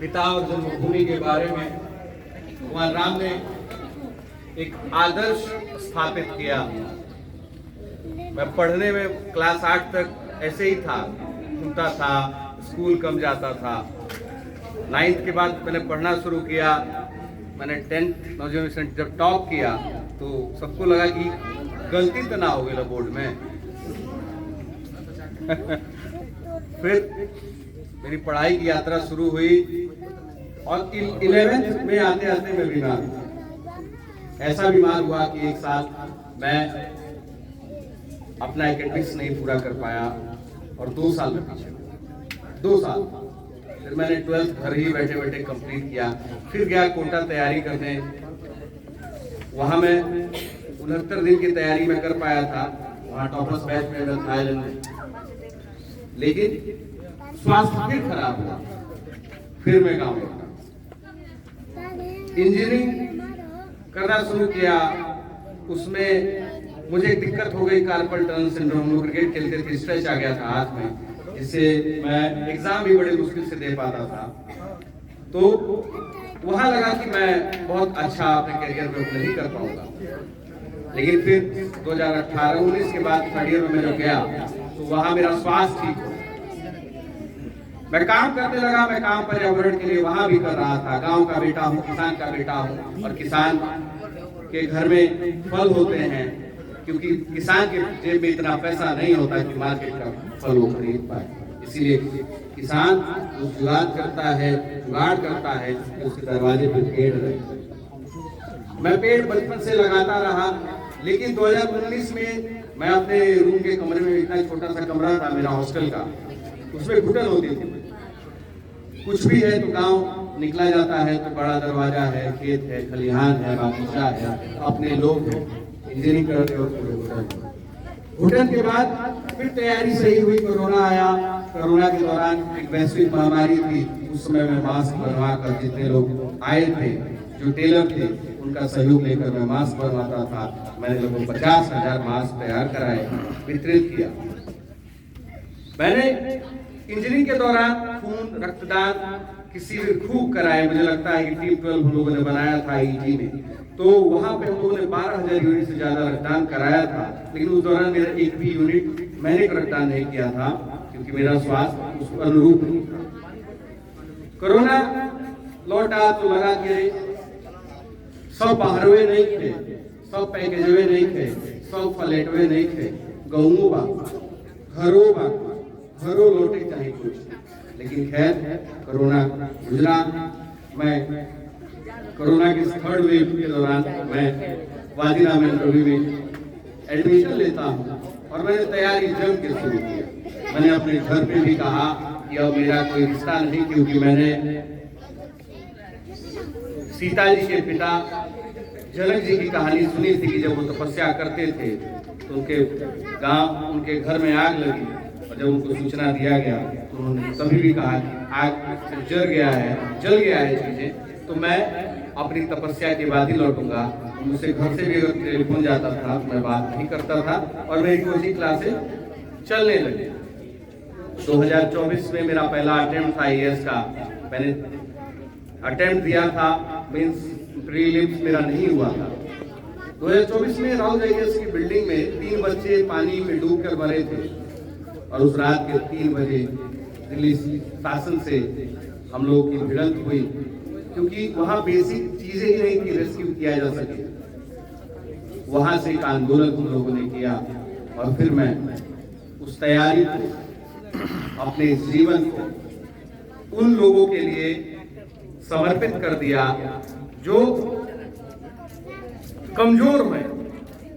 पिता और जन्मभूमि के बारे में भगवान राम ने एक आदर्श स्थापित किया। मैं पढ़ने में क्लास 8 तक ऐसे ही था, घूमता था, स्कूल कम जाता था। 9th के बाद मैंने पढ़ना शुरू किया। मैंने 10th नवोदय जब टॉप किया तो सबको लगा कि गलती तो ना हो गई बोर्ड में। फिर मेरी पढ़ाई की यात्रा शुरू हुई और 11th में आते आते मैं बीमार हुआ। ऐसा बीमार हुआ कि एक साल मैं अपना एकेडमिक्स नहीं पूरा कर पाया और 2 साल में पीछे 2 साल। फिर मैंने 12th घर ही बैठे बैठे कंप्लीट किया। फिर गया कोटा तैयारी करने। वहां मैं 69 दिन की तैयारी में कर पाया था। वहां टॉपर्स बैच में था, लेकिन स्वास्थ्य फिर खराब हुआ। फिर मैं गांव लौटा, इंजीनियरिंग करना शुरू किया। उसमें मुझे दिक्कत हो गई, कार्पल टनल सिंड्रोम। लोग क्रिकेट खेलते थे, स्ट्रेच आ गया था हाथ में, जिससे मैं एग्जाम भी बड़े मुश्किल से दे पाता था। तो वहां लगा कि मैं बहुत अच्छा अपने करियर में नहीं कर पाऊंगा। लेकिन फिर 2018-19 के बाद थर्ड ईयर में मैं जब गया तो वहां मेरा स्वास्थ्य ठीक हो। मैं काम करने लगा। मैं काम पर्यावरण के लिए वहां भी कर रहा था। गांव का बेटा हूँ, किसान का बेटा हूँ, और किसान के घर में फल होते हैं, क्योंकि किसान के जेब में इतना पैसा नहीं होता कि मार्केट का फल वो खरीद पाए। इसीलिए किसान जो जुगाड़ करता है तो उसके दरवाजे पे पेड़ रहे। मैं पेड़ बचपन से लगाता रहा। लेकिन 2019 में मैं अपने रूम के कमरे में, इतना छोटा सा कमरा था मेरा हॉस्टल का, उसमें घुटन होती थी। कुछ भी है तो गांव निकला जाता है तो बड़ा दरवाजा है, खेत है, खलिहान है, बागीचा है, अपने लोग हैं, इंजीनियरिंग करते और पूरे घुटन के बाद फिर तैयारी सही हुई। कोरोना आया। कोरोना के दौरान एक वैश्विक महामारी थी। उस समय मैं मास्क बनवा कर, जितने लोग आए थे, जो टेलर थे, उनका सहयोग लेकर मैं मास्क बनवाता था। मैंने लगभग 50,000 मास्क तैयार कराए, वितरित किया। मैंने इंजीनियरिंग के दौरान खून रक्तदान किसी भी खूब कराए। मुझे लगता है कि टीम 12 हम लोगों ने बनाया था ईजी में, तो वहां पे हम लोगों ने 12,000 यूनिट से ज्यादा रक्तदान कराया था। लेकिन उस दौरान मेरा एक भी यूनिट मैंने रक्तदान नहीं किया था, क्योंकि मेरा स्वास्थ्य उस अनुरूप नहीं था। कोरोना लौटा तो लगा कि सब बाहरवे नहीं थे, सब पैकेजवे नहीं थे, सब फ्लैटवे नहीं थे, गहूँ बा, घरों लौटे चाहे कुछ। लेकिन खैर कोरोना गुजरा। मैं कोरोना की 3rd वेव के दौरान मैं वादिराम इंटरव्यू में एडमिशन लेता हूँ और मैंने तैयारी जम के शुरू की। मैंने अपने घर पे भी कहा कि अब मेरा कोई रिश्ता नहीं, क्योंकि मैंने सीता जी के पिता जनक जी की कहानी सुनी थी कि जब वो तपस्या करते थे तो उनके गांव, उनके घर में आग लगी। और जब उनको सूचना दिया गया तो उन्होंने तभी भी कहा कि आग से जल गया है चीजें, तो मैं अपनी तपस्या के बाद ही लौटूंगा। मुझसे घर से भी अगर टेलीफोन जाता था तो मैं बात नहीं करता था और मेरी कोचिंग क्लासेस चलने लगी। 2024 में मेरा पहला अटेम्प्ट था IAS का। मैंने अटेम्प्ट दिया था, मीन्स प्रीलिम्स मेरा नहीं हुआ था। 2024 में राउज IAS की बिल्डिंग में 3 बच्चे पानी में डूबकर मरे थे और उस रात के 3 बजे दिल्ली शासन से हम लोगों की भिड़ंत हुई, क्योंकि वहां बेसिक चीजें ही नहीं थी रेस्क्यू किया जा सके। वहां से एक आंदोलन हम लोगों ने किया और फिर मैं उस तैयारी को, अपने जीवन को उन लोगों के लिए समर्पित कर दिया जो कमजोर है,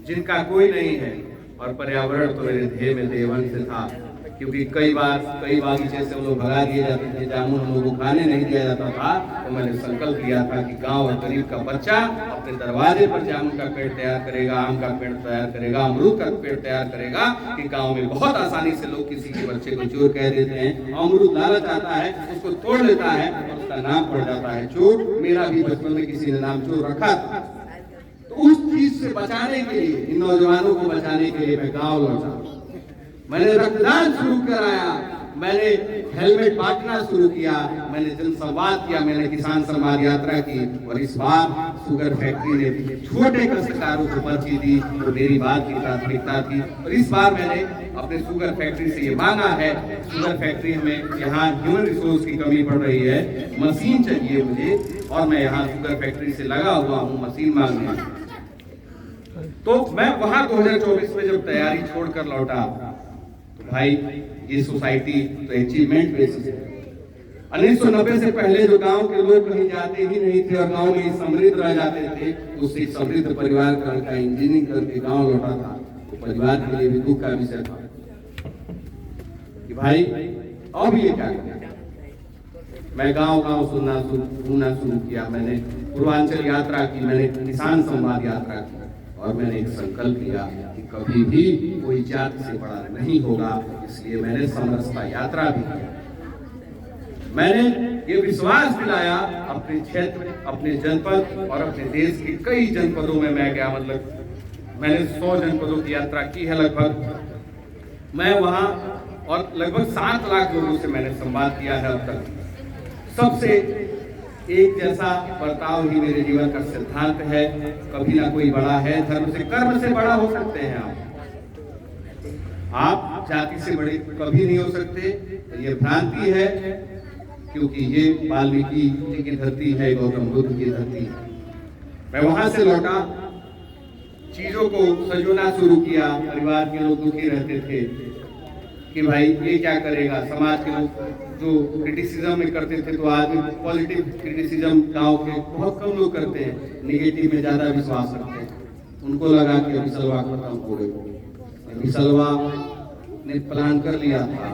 जिनका कोई नहीं है। और पर्यावरण तो मेरे ध्येय में देवन से था, क्योंकि कई बागीचे से हम लोग भगा दिए जाते थे, जामुन हम लोगों को खाने नहीं दिया जाता था। तो मैंने संकल्प लिया था कि गांव और गरीब का बच्चा अपने दरवाजे पर जामुन का पेड़ तैयार करेगा, आम का पेड़ तैयार करेगा, अमरूद का पेड़ तैयार करेगा। कि गांव में बहुत आसानी से लोग किसी के बच्चे को चोर कह देते हैं, अमरूद लालच आता है, उसको तोड़ लेता है और उसका नाम पड़ जाता है चोर। मेरा भी बचपन में किसी ने नाम चोर रखा था। तो उस चीज से बचाने के लिए, इन नौजवानों को बचाने के लिए मैं गांव लौटा। मैंने रक्तदान शुरू कराया। मैंने हेलमेट बांटना शुरू किया, मैंने जनसंवाद किया, मैंने किसान संवाद यात्रा की। और इस बार शुगर फैक्ट्री ने छोटे काश्तकारों को पर्ची दी, तो मेरी बात की प्राथमिकता थी। और इस बार मैंने अपने शुगर फैक्ट्री से ये मांगा है, शुगर फैक्ट्री में यहाँ ह्यूमन रिसोर्स की कमी पड़ रही है, मशीन चाहिए मुझे, और मैं यहाँ शुगर फैक्ट्री से लगा हुआ हूँ मशीन मांगने। तो मैं वहां 2024 में जब तैयारी छोड़कर लौटा, तो भाई ये सोसाइटी तो अचीवमेंट बेसिस है। 1990 से पहले जो गांव के लोग कहीं जाते ही नहीं थे और गांव में समृद्ध रह जाते थे, उससे समृद्ध परिवार का लड़का इंजीनियरिंग करके गांव लौटा था, तो परिवार के लिए भी दुख का विषय था कि भाई अब ये क्या करें। मैं गांव गांव घूमना शुरू किया, मैंने पूर्वांचल यात्रा की, मैंने किसान संवाद यात्रा की, और मैंने एक संकल्प लिया कि कभी भी कोई जाति से बड़ा नहीं होगा, इसलिए मैंने समरसता यात्रा भी की। मैंने ये विश्वास दिलाया अपने क्षेत्र, अपने जनपद और अपने देश के कई जनपदों में मैं गया, मतलब मैंने 100 जनपदों की यात्रा की है लगभग। मैं वहां और लगभग 7 लाख लोगों से मैंने संवाद किया है अब तक। सबसे एक जैसा बर्ताव ही मेरे जीवन का सिद्धांत है। कभी ना कोई बड़ा है, धर्म से कर्म से बड़ा हो सकते हैं आप जाति से बड़े कभी नहीं हो सकते। ये भ्रांति है, क्योंकि ये वाल्मीकि जी की धरती है, गौतम बुद्ध की धरती है। मैं वहां से लौटा, चीजों को सजोना शुरू किया। परिवार के लोग दुखी रहते थे कि भाई ये क्या करेगा। समाज के लोग जो क्रिटिसिज्म में करते थे, तो आज पॉजिटिव क्रिटिसिज्म गांव के बहुत कम लोग करते हैं, नेगेटिव में ज्यादा विश्वास रखते हैं। उनको लगा कि अभिसलवा खत्म हो गई। अभिसलवा ने प्लान कर लिया था,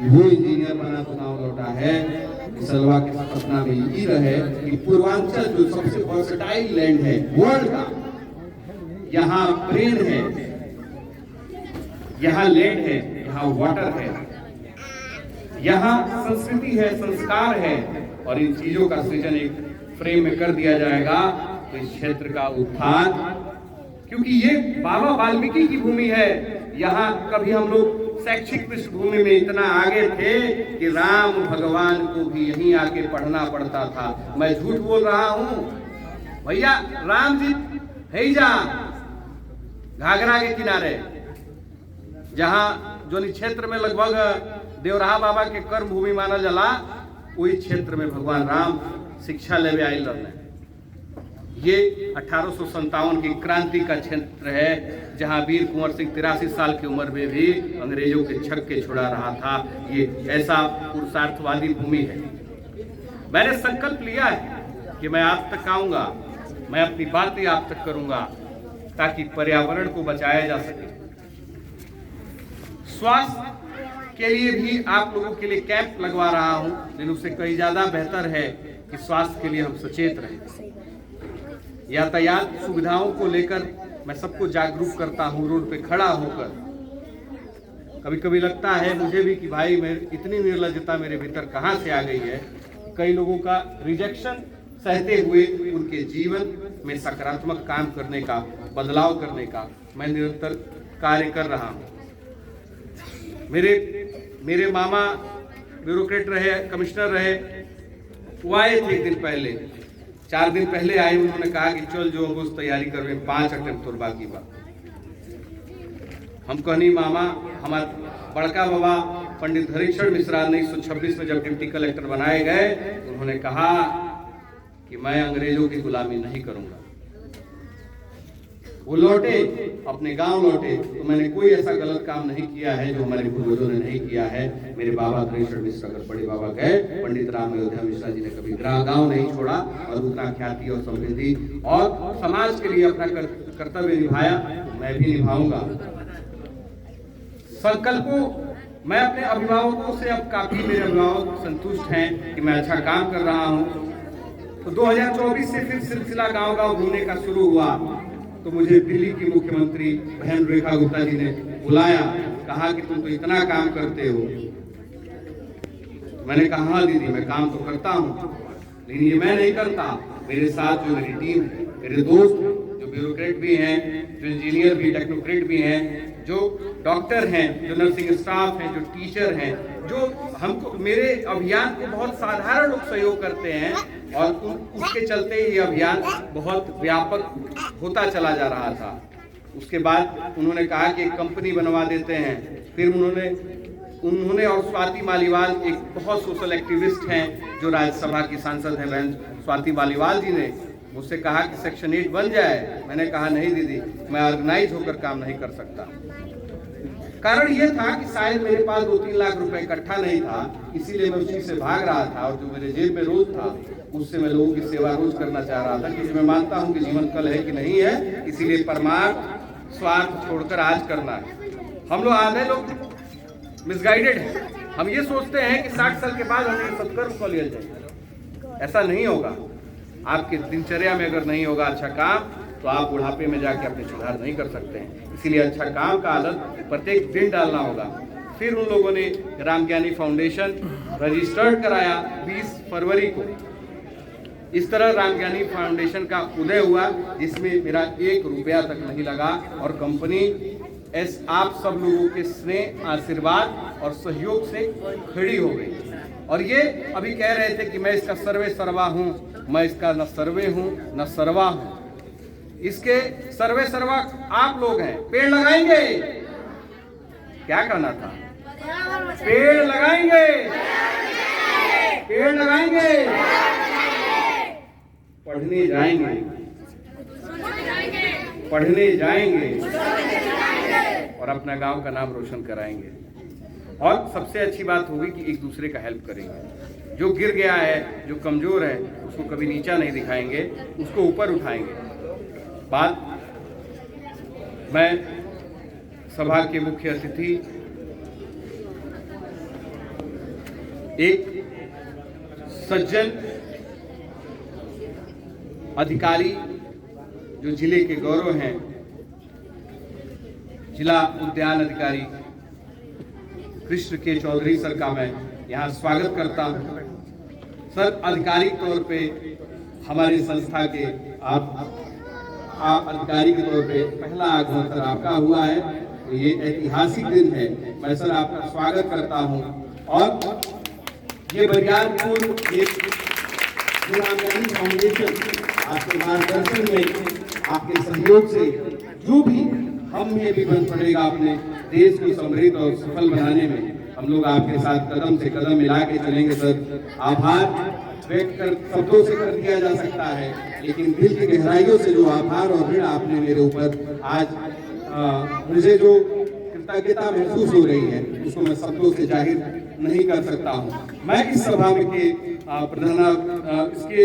वो इंजीनियर बना तो गाँव लौटा है। अभिसलवा के सपना में यही रहे कि पूर्वांचल जो सबसे वर्सटाइल लैंड है वर्ल्ड का, यहाँ ब्रेन है, यहाँ लैंड है, यहाँ वाटर है, यहाँ संस्कृति है, संस्कार है, और इन चीजों का सृजन एक फ्रेम में कर दिया जाएगा तो इस क्षेत्र का उत्थान, क्योंकि ये बाबा वाल्मीकि की भूमि है। यहाँ कभी हम लोग शैक्षिक पृष्ठभूमि में इतना आगे थे कि राम भगवान को भी यहीं आके पढ़ना पड़ता था। मैं झूठ बोल रहा हूँ भैया, राम जी है ही जा घाघरा के किनारे, जहाँ जो क्षेत्र में लगभग देवराहा बाबा के कर्म भूमि माना जाला, वही क्षेत्र में भगवान राम शिक्षा लेवे आयल रहने। ये 1857 की क्रांति का क्षेत्र है, जहां वीर कुंवर सिंह 83 साल की उम्र में भी अंग्रेजों के छक्के छुड़ा रहा था। ये ऐसा पुरुषार्थवादी भूमि है। मैंने संकल्प लिया है कि मैं आप तक आऊंगा, मैं अपनी बातें आप तक करूंगा, ताकि पर्यावरण को बचाया जा सके। स्वास्थ्य के लिए भी आप लोगों के लिए कैंप लगवा रहा हूं, लेकिन उससे कहीं ज्यादा बेहतर है कि स्वास्थ्य के लिए हम सचेत रहें। यातायात सुविधाओं को लेकर मैं सबको जागरूक करता हूं, रोड पे खड़ा होकर। कभी कभी लगता है मुझे भी कि भाई इतनी निर्लज्जता मेरे भीतर कहां से आ गई है। कई लोगों का रिजेक्शन सहते हुए उनके जीवन में सकारात्मक काम करने का, बदलाव करने का मैं निरंतर कार्य कर रहा हूं। मेरे मामा ब्यूरोक्रेट रहे, कमिश्नर रहे, वो आए थे एक दिन पहले, 4 दिन पहले आए। उन्होंने कहा कि चल जो अब उस तैयारी कर में 5 अटेम्प्ट और बाकी बा। हम कहनी मामा, हमारे बड़का बाबा पंडित हरिशरण मिश्रा 1926 में जब डिप्टी कलेक्टर बनाए गए, उन्होंने कहा कि मैं अंग्रेजों की गुलामी नहीं करूंगा। वो लौटे, अपने गांव लौटे, तो मैंने कोई ऐसा गलत काम नहीं किया है जो हमारे पूर्वजों ने नहीं किया है। मेरे बाबा हरिशरण मिश्रा अगर बड़े बाबा गए, पंडित राम अयोध्या मिश्रा जी ने कभी गांव नहीं छोड़ा, और उतना ख्याति और समृद्धि और समाज के लिए अपना कर्तव्य निभाया, तो मैं भी निभाऊंगा। संकल्पों, मैं अपने अभिभावकों से अब काफी, मेरे अभिभावक संतुष्ट हैं कि मैं अच्छा काम कर रहा हूँ। तो 2024 से फिर सिलसिला गाँव गाँव घूमने का शुरू हुआ। तो मुझे दिल्ली की मुख्यमंत्री बहन रेखा गुप्ता जी ने बुलाया, कहा कि तुम तो इतना काम करते हो। मैंने कहा हाँ दीदी, मैं काम तो करता हूँ, लेकिन ये मैं नहीं करता, मेरे साथ जो मेरी टीम है, मेरे दोस्त जो ब्यूरोक्रेट भी हैं, जो इंजीनियर भी, टेक्नोक्रेट भी हैं, जो डॉक्टर हैं, जो नर्सिंग स्टाफ हैं, जो टीचर हैं, जो हमको मेरे अभियान को बहुत साधारण लोग सहयोग करते हैं और उसके चलते ये अभियान बहुत व्यापक होता चला जा रहा था। उसके बाद उन्होंने कहा कि एक कंपनी बनवा देते हैं। फिर उन्होंने और स्वाति मालीवाल एक बहुत सोशल एक्टिविस्ट हैं जो राज्यसभा की सांसद हैं, बहन स्वाति मालीवाल जी ने मुझसे कहा कि सेक्शन 8 बन जाए। मैंने कहा नहीं दीदी, मैं ऑर्गेनाइज होकर काम नहीं कर सकता। कारण यह था कि शायद मेरे पास 2-3 लाख रुपए इकट्ठा नहीं था, इसीलिए मैं उसी से भाग रहा था और जो मेरे जेब में रोज था उससे मैं लोगों की सेवा रोज करना चाह रहा था, क्योंकि मैं मानता हूं कि जीवन कल है कि नहीं है, इसीलिए परमार्थ स्वार्थ छोड़कर आज करना है। हम लोग आधे लोग मिसगाइडेड हैं। हम ये सोचते हैं कि 60 साल के बाद हमें सत्कर्म कर लिया जाए। ऐसा नहीं होगा। आपके दिनचर्या में अगर नहीं होगा अच्छा काम, तो आप बुढ़ापे में जाके अपने सुधार नहीं कर सकते हैं। इसीलिए अच्छा काम का आदत प्रत्येक दिन डालना होगा। फिर उन लोगों ने रामज्ञानी फाउंडेशन रजिस्टर्ड कराया 20 फरवरी को। इस तरह रामज्ञानी फाउंडेशन का उदय हुआ, जिसमें मेरा 1 रुपया तक नहीं लगा और कंपनी आप सब लोगों के स्नेह, आशीर्वाद और सहयोग से खड़ी हो गई। और ये अभी कह रहे थे कि मैं इसका सर्वे सर्वा हूँ, मैं इसका न सर्वे हूँ न सर्वा हूँ। इसके सर्वे सर्वा आप लोग हैं। पेड़ लगाएंगे, क्या कहना था? पेड़ लगाएंगे, पेड़ लगाएंगे, पढ़ने जाएंगे, पढ़ने जाएंगे और अपना गांव का नाम रोशन कराएंगे। और सबसे अच्छी बात होगी कि एक दूसरे का हेल्प करेंगे। जो गिर गया है, जो कमजोर है, उसको कभी नीचा नहीं दिखाएंगे, उसको ऊपर उठाएंगे। बात मैं सभा के मुख्य अतिथि एक सज्जन अधिकारी जो जिले के गौरव हैं, जिला उद्यान अधिकारी कृष्ण के चौधरी सर का मैं यहाँ स्वागत करता हूँ। सर, आधिकारिक तौर पे हमारी संस्था के आप आधिकारिक तौर पे पहला आगमन सर आपका हुआ है, तो ये ऐतिहासिक दिन है। मैं सर आपका स्वागत करता हूँ। और ये बरियारपुर रामज्ञानी फाउंडेशन आपके मार्गदर्शन में, आपके सहयोग से जो भी हम ये भी बन पड़ेगा अपने देश को समृद्ध और सफल बनाने में, हम लोग आपके साथ कदम से कदम मिला के चलेंगे। सर, आभार व्यक्त कर शब्दों से कर दिया जा सकता है, लेकिन दिल की गहराइयों से जो आभार और ऋण आपने मेरे ऊपर आज मुझे जो कृतज्ञता महसूस हो रही है, उसको मैं शब्दों से जाहिर नहीं कर सकता हूँ। मैं इस सभा में के इसके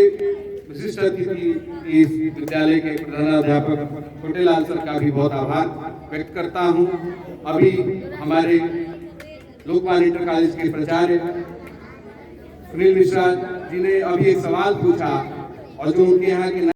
विशिष्ट अतिथि इस विद्यालय के प्रधानाध्यापक छोटेलाल सर का भी बहुत आभार व्यक्त करता हूँ। अभी हमारे लोकमान्य इंटर कॉलेज के प्राचार्य सुनील मिश्रा जी ने अभी एक सवाल पूछा और जो उनके यहाँ के